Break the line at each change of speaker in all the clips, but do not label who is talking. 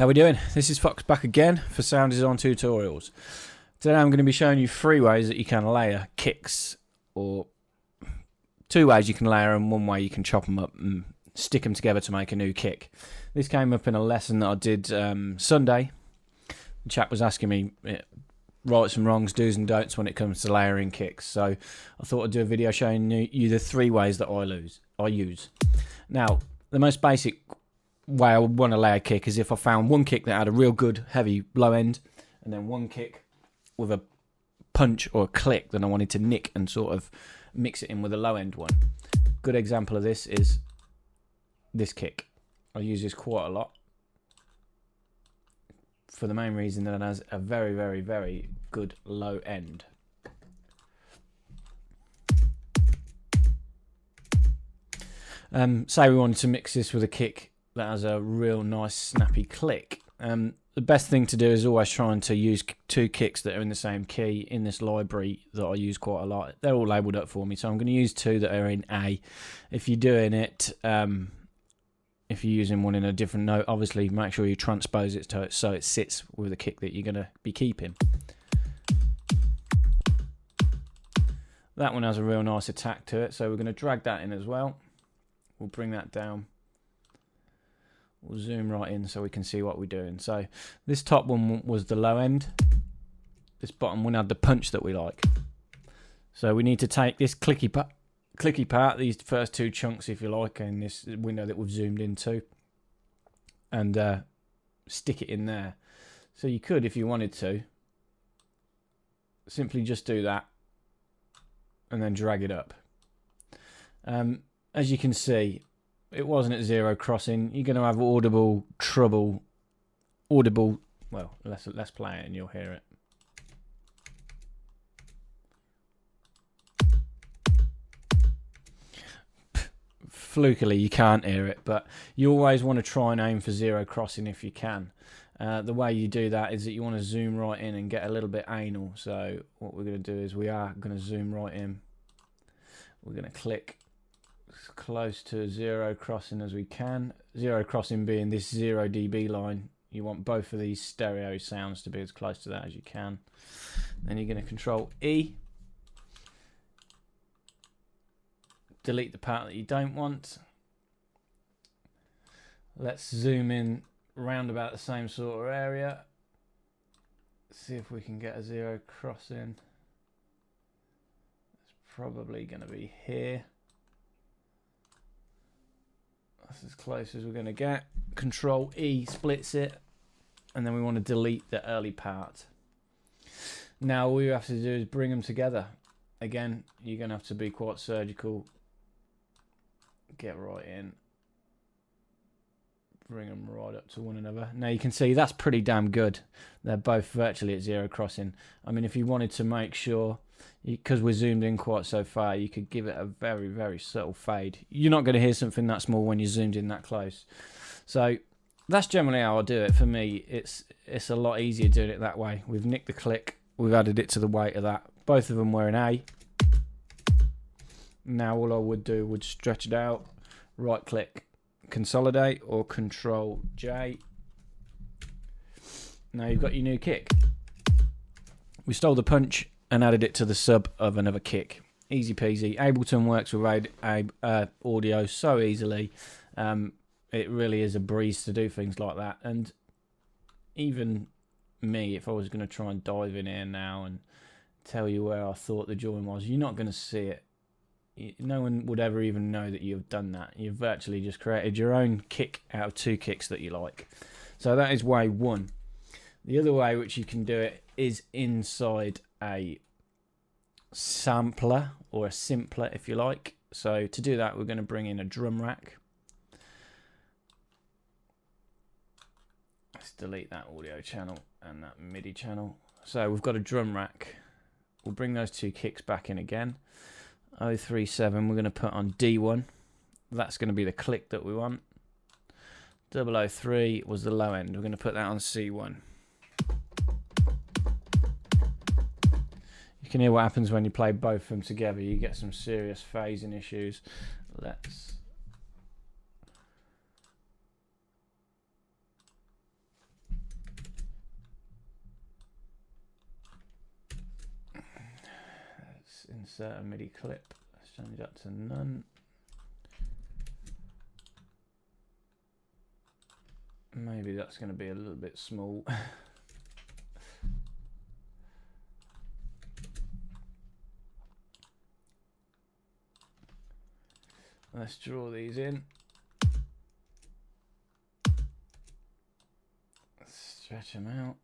How we doing? This is Fox back again for sound design tutorials. Today I'm going to be showing you 3 ways that you can layer kicks, or 2 ways you can layer them, 1 way you can chop them up and stick them together to make a new kick. This came up in a lesson that I did Sunday. The chap was asking me rights and wrongs, do's and don'ts when it comes to layering kicks. So I thought I'd do a video showing you the 3 ways that I use. Now, the most basic way I would want to layer a kick is if I found one kick that had a real good heavy low end, and then one kick with a punch or a click that I wanted to nick and sort of mix it in with a low end one. Good example of this is this kick. I use this quite a lot for the main reason that it has a very, very, very good low end. Say we wanted to mix this with a kick that has a real nice snappy click. The best thing to do is always trying to use 2 kicks that are in the same key in this library that I use quite a lot. They're all labelled up for me, so I'm going to use 2 that are in A. If you're doing it, if you're using one in a different note, obviously make sure you transpose it to it so it sits with the kick that you're going to be keeping. That one has a real nice attack to it, so we're going to drag that in as well. We'll bring that down. We'll zoom right in so we can see what we're doing. So this top one was the low end. This bottom one had the punch that we like. So we need to take this clicky part, these first 2 chunks, if you like, in this window that we've zoomed into, and stick it in there. So you could, if you wanted to, simply just do that and then drag it up. As you can see, it wasn't at 0 crossing. You're going to have audible, well, let's play it and you'll hear it. Flukily, you can't hear it, but you always want to try and aim for 0 crossing if you can. The way you do that is that you want to zoom right in and get a little bit anal. So what we're going to do is we are going to zoom right in. We're going to click as close to 0 crossing as we can. 0 crossing being this 0 dB line. You want both of these stereo sounds to be as close to that as you can. Then you're going to control E. Delete the part that you don't want. Let's zoom in round about the same sort of area. See if we can get a 0 crossing. It's probably going to be here. That's as close as we're going to get. Control E splits it, and then we want to delete the early part. Now all you have to do is bring them together. Again, you're going to have to be quite surgical. Get right in. Bring them right up to one another. Now you can see that's pretty damn good. They're both virtually at 0 crossing. I mean, if you wanted to make sure, because we're zoomed in quite so far, you could give it a very, very subtle fade. You're not going to hear something that small when you're zoomed in that close. So that's generally how I do it. For me, it's a lot easier doing it that way. We've nicked the click. We've added it to the weight of that. Both of them were in A. Now all I would do would stretch it out, right click, consolidate, or control J. Now you've got your new kick. We stole the punch and added it to the sub of another kick. Easy peasy. Ableton works with audio so easily. It really is a breeze to do things like that. And even me, if I was going to try and dive in here now and tell you where I thought the join was, you're not going to see it. No one would ever even know that you've done that. You've virtually just created your own kick out of 2 kicks that you like. So that is way 1. The other way which you can do it is inside a sampler, or a simpler if you like. So to do that, we're going to bring in a drum rack. Let's delete that audio channel and that MIDI channel. So we've got a drum rack. We'll bring those 2 kicks back in again. 037 we're going to put on D1. That's going to be the click that we want. 003 was the low end. We're going to put that on C1. You can hear what happens when you play both of them together. You get some serious phasing issues. Let's insert a MIDI clip. Let's change that to none. Maybe that's going to be a little bit small. Let's draw these in. Stretch them out.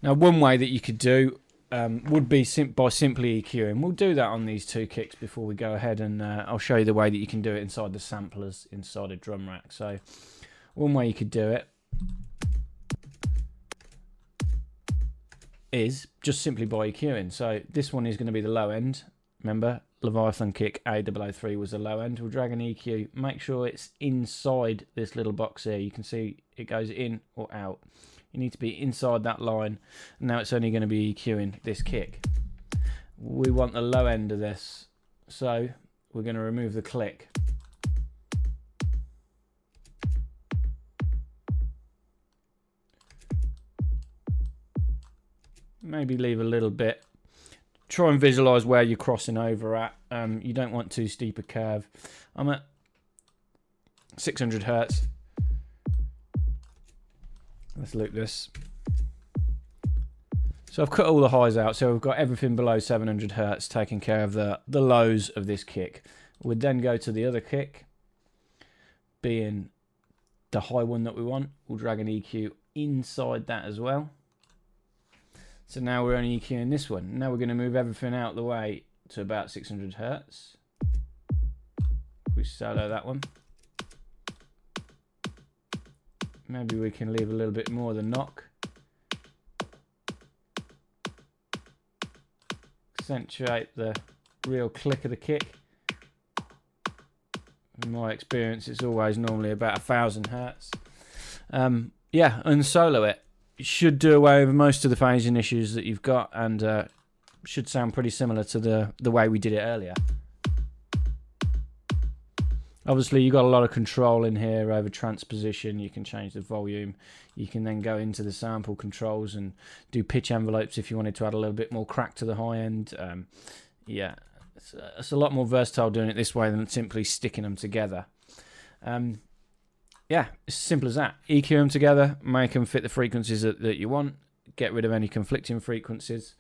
Now, one way that you could do would be by simply EQing. We'll do that on these two kicks before we go ahead, and I'll show you the way that you can do it inside the samplers, inside a drum rack. So one way you could do it is just simply by EQing. So this one is going to be the low end. Remember, Leviathan kick A003 was the low end. We'll drag an EQ. Make sure it's inside this little box here. You can see it goes in or out. You need to be inside that line. Now it's only going to be EQing this kick. We want the low end of this, so we're going to remove the click. Maybe leave a little bit. Try and visualize where you're crossing over at. You don't want too steep a curve. I'm at 600 hertz. Let's loop this. So I've cut all the highs out, so we've got everything below 700 hertz taking care of the lows of this kick. We'd then go to the other kick, being the high one that we want. We'll drag an EQ inside that as well. So now we're only EQing this one. Now we're going to move everything out the way to about 600 hertz. We solo that one. Maybe we can leave a little bit more of the knock. Accentuate the real click of the kick. In my experience, it's always normally about 1000 hertz. Yeah, and solo it. It should do away with most of the phasing issues that you've got, and should sound pretty similar to the way we did it earlier. Obviously, you've got a lot of control in here over transposition. You can change the volume. You can then go into the sample controls and do pitch envelopes if you wanted to add a little bit more crack to the high end. Yeah, it's a lot more versatile doing it this way than simply sticking them together. Yeah, it's as simple as that. EQ them together, make them fit the frequencies that you want, get rid of any conflicting frequencies.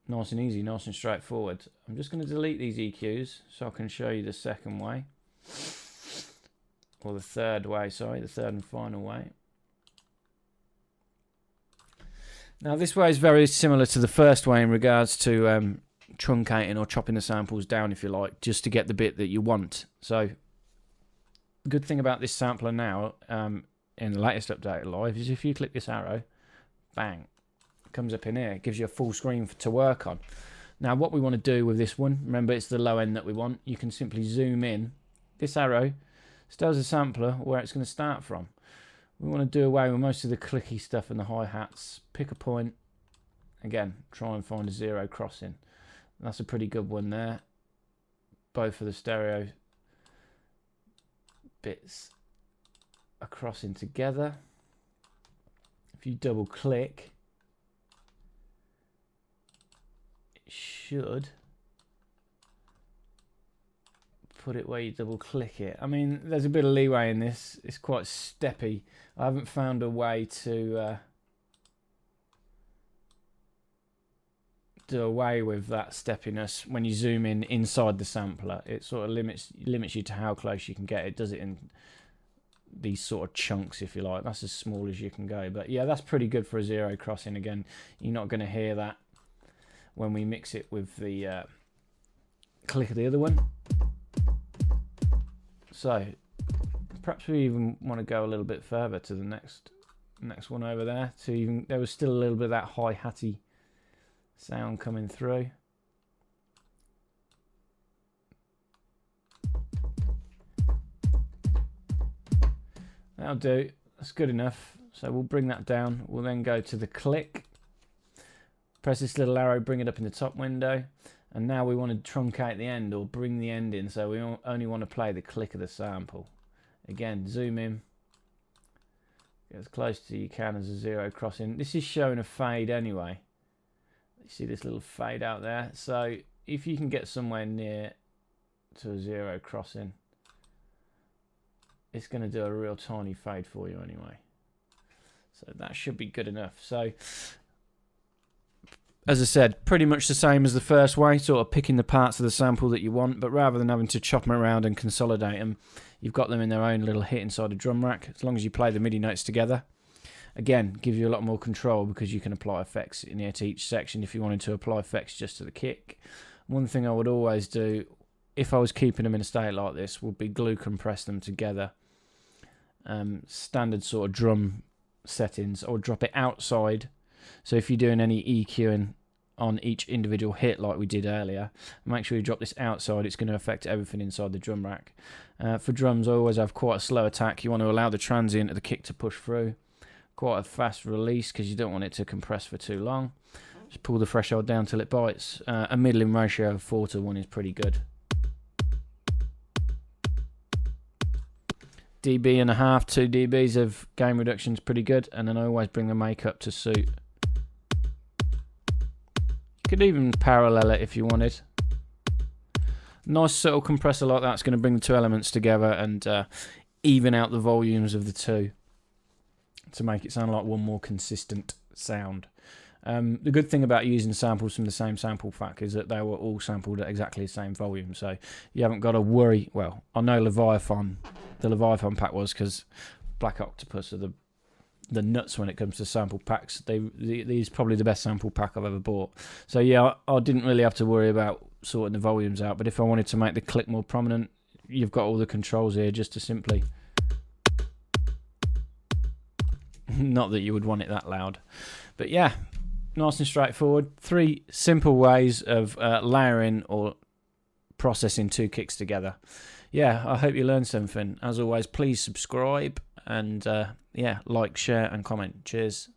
Nice and easy, nice and straightforward. I'm just going to delete these EQs so I can show you the second way. Or the third way, sorry, the third and final way. Now this way is very similar to the first way in regards to truncating or chopping the samples down, if you like, just to get the bit that you want. So the good thing about this sampler now, in the latest updated live, is if you click this arrow, bang, it comes up in here. It gives you a full screen to work on. Now what we want to do with this one, remember it's the low end that we want, you can simply zoom in. This arrow tells the sampler where it's going to start from. We want to do away with most of the clicky stuff and the hi-hats. Pick a point. Again, try and find a zero crossing. That's a pretty good one there. Both of the stereo bits are crossing together. If you double click, it should put it where you double click it. I mean, there's a bit of leeway in this. It's quite steppy. I haven't found a way to do away with that steppiness when you zoom in inside the sampler. It sort of limits you to how close you can get. It does it in these sort of chunks, if you like. That's as small as you can go. But yeah, that's pretty good for a zero crossing. Again, you're not going to hear that when we mix it with the click of the other one. So perhaps we even want to go a little bit further to the next one over there. To even, there was still a little bit of that hi-hatty sound coming through. That'll do. That's good enough. So we'll bring that down. We'll then go to the click. Press this little arrow, bring it up in the top window. And now we want to truncate the end or bring the end in, so we only want to play the click of the sample. Again, zoom in. Get as close to you can as a zero crossing. This is showing a fade anyway. You see this little fade out there? So if you can get somewhere near to a zero crossing, it's going to do a real tiny fade for you anyway. So that should be good enough. So as I said, pretty much the same as the first way, sort of picking the parts of the sample that you want, but rather than having to chop them around and consolidate them, you've got them in their own little hit inside a drum rack, as long as you play the MIDI notes together. Again, gives you a lot more control because you can apply effects in here to each section if you wanted to apply effects just to the kick. One thing I would always do, if I was keeping them in a state like this, would be glue compress them together. Standard sort of drum settings, or drop it outside. So if you're doing any EQing on each individual hit like we did earlier, make sure you drop this outside. It's going to affect everything inside the drum rack. For drums, I always have quite a slow attack. You want to allow the transient of the kick to push through. Quite a fast release because you don't want it to compress for too long. Just pull the threshold down till it bites. A middling ratio of 4:1 is pretty good. dB.5, 2 dBs of gain reduction is pretty good, and then I always bring the make up to suit. You could even parallel it if you wanted. Nice subtle compressor like that's going to bring the two elements together and even out the volumes of the two to make it sound like one more consistent sound. The good thing about using samples from the same sample pack is that they were all sampled at exactly the same volume, so you haven't got to worry. Well, I know the Leviathan pack was, because Black Octopus are the nuts when it comes to sample packs. These probably the best sample pack I've ever bought. So yeah, I didn't really have to worry about sorting the volumes out, but if I wanted to make the click more prominent, you've got all the controls here just to simply... Not that you would want it that loud, but yeah, nice and straightforward. 3 simple ways of layering or processing 2 kicks together. Yeah, I hope you learned something. As always, please subscribe and yeah, like, share and comment. Cheers.